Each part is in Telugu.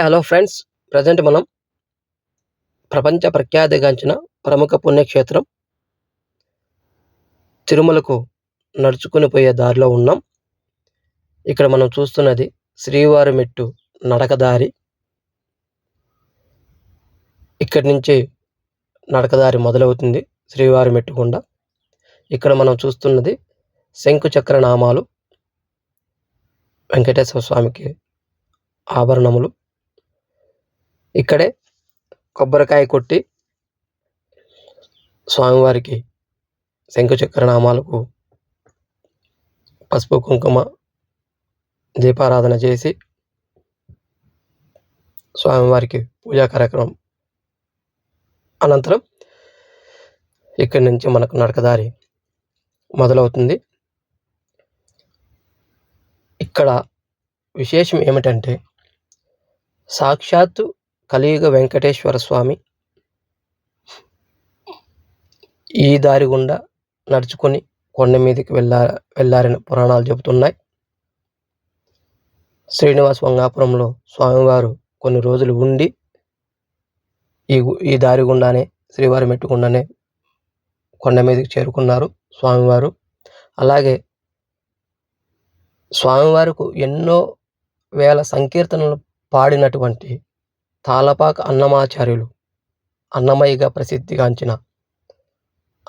హలో ఫ్రెండ్స్, ప్రజెంట్ మనం ప్రపంచ ప్రఖ్యాతిగాంచిన ప్రముఖ పుణ్యక్షేత్రం తిరుమలకు నడుచుకొని పోయే దారిలో ఉన్నాం. ఇక్కడ మనం చూస్తున్నది శ్రీవారి మెట్టు నడకదారి. ఇక్కడి నుంచి నడకదారి మొదలవుతుంది శ్రీవారి మెట్టు గుండా. ఇక్కడ మనం చూస్తున్నది శంకు చక్ర నామాలు, వెంకటేశ్వర స్వామికి ఆభరణములు. ఇక్కడే కొబ్బరికాయ కొట్టి స్వామివారికి శంకుచక్ర నామాలకు పసుపు కుంకుమ దీపారాధన చేసి స్వామివారికి పూజా కార్యక్రమం అనంతరం ఇక్కడి నుంచి మనకు నడకదారి మొదలవుతుంది. ఇక్కడ విశేషం ఏమిటంటే, సాక్షాత్తు కలియుగ వెంకటేశ్వర స్వామి ఈ దారి గుండా నడుచుకొని కొండ మీదకి వెళ్ళారని పురాణాలు చెబుతున్నాయి. శ్రీనివాస వంగాపురంలో స్వామివారు కొన్ని రోజులు ఉండి ఈ దారి గుండానే శ్రీవారి మెట్టు గుండానే కొండ మీదకి చేరుకున్నారు స్వామివారు. అలాగే స్వామివారికి ఎన్నో వేల సంకీర్తనలు పాడినటువంటి తాళపాక అన్నమాచార్యులు, అన్నమయ్యగా ప్రసిద్ధిగాంచిన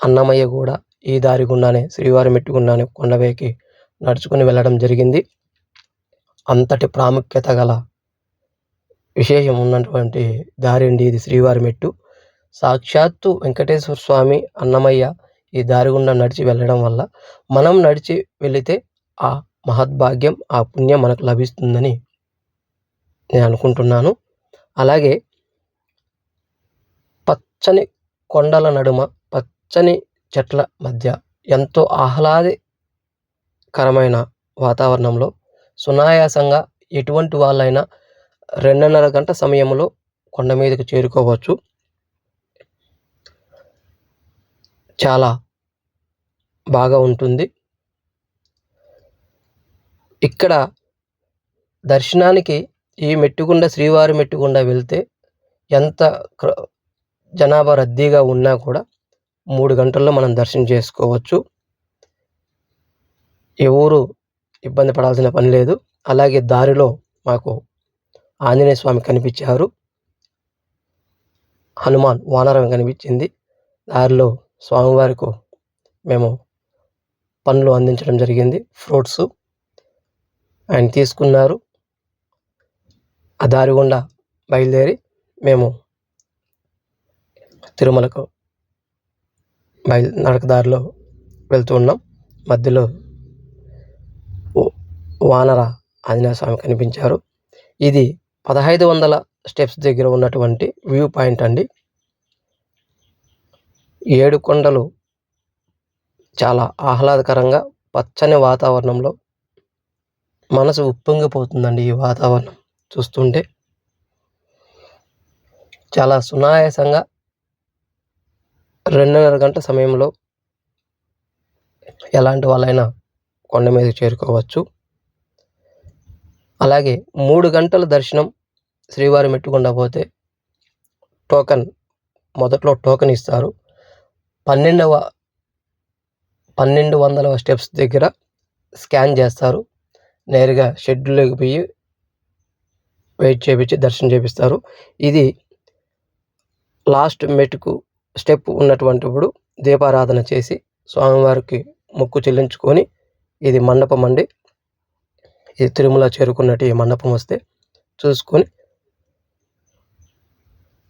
అన్నమయ్య కూడా ఈ దారి గుండానే శ్రీవారి మెట్టు గుండానే కొండపైకి నడుచుకుని వెళ్ళడం జరిగింది. అంతటి ప్రాముఖ్యత గల విశేషం ఉన్నటువంటి దారి అండి ఇది శ్రీవారి మెట్టు. సాక్షాత్తు వెంకటేశ్వర స్వామి, అన్నమయ్య ఈ దారి గుండా నడిచి వెళ్ళడం వల్ల మనం నడిచి వెళితే ఆ మహద్భాగ్యం, ఆ పుణ్యం మనకు లభిస్తుందని నేను అనుకుంటున్నాను. అలాగే పచ్చని కొండల నడుమ, పచ్చని చెట్ల మధ్య ఎంతో ఆహ్లాదకరమైన వాతావరణంలో సునాయాసంగా ఎటువంటి వాళ్ళైనా 2.5 గంట సమయంలో కొండ మీదకి చేరుకోవచ్చు. చాలా బాగా ఉంటుంది. ఇక్కడ దర్శనానికి ఈ మెట్టుగుండా, శ్రీవారి మెట్టుగుండా వెళ్తే ఎంత జనాభా రద్దీగా ఉన్నా కూడా 3 గంటల్లో మనం దర్శనం చేసుకోవచ్చు. ఎవరు ఇబ్బంది పడాల్సిన పని లేదు. అలాగే దారిలో మాకు ఆంజనేయ స్వామి కనిపించారు, హనుమాన్ వానరం కనిపించింది. దారిలో స్వామివారికి మేము పండ్లు అందించడం జరిగింది, ఫ్రూట్స్ ఆయన తీసుకున్నారు. ఆ దారి గుండా బయలుదేరి మేము తిరుమలకు నడకదారిలో వెళ్తూ ఉన్నాం. మధ్యలో వానర ఆంజనేయ స్వామి కనిపించారు. ఇది 1500 స్టెప్స్ దగ్గర ఉన్నటువంటి వ్యూ పాయింట్ అండి. 7 కొండలు చాలా ఆహ్లాదకరంగా పచ్చని వాతావరణంలో మనసు ఉప్పొంగిపోతుందండి. ఈ వాతావరణం చూస్తుంటే చాలా సునాయాసంగా 2.5 గంట సమయంలో ఎలాంటి వాళ్ళైనా కొండ మీదకి చేరుకోవచ్చు. అలాగే 3 గంటల దర్శనం శ్రీవారి మెట్టుగుండా పోతే మొదట్లో టోకెన్ ఇస్తారు. 1200 స్టెప్స్ దగ్గర స్కాన్ చేస్తారు. నేరుగా షెడ్యూల్లోకి పోయి వెయిట్ చేయించి దర్శనం చేపిస్తారు. ఇది లాస్ట్ మెట్టుకు స్టెప్ ఉన్నటువంటిప్పుడు దీపారాధన చేసి స్వామివారికి మొక్కు చెల్లించుకొని, ఇది మండపం అండి, ఇది తిరుమల చేరుకున్నట్టు ఈ మండపం వస్తే చూసుకొని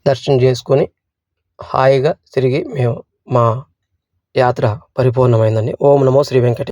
దర్శనం చేసుకొని హాయిగా తిరిగి మా యాత్ర పరిపూర్ణమైందండి. ఓం నమో శ్రీ వెంకటేశ్వర.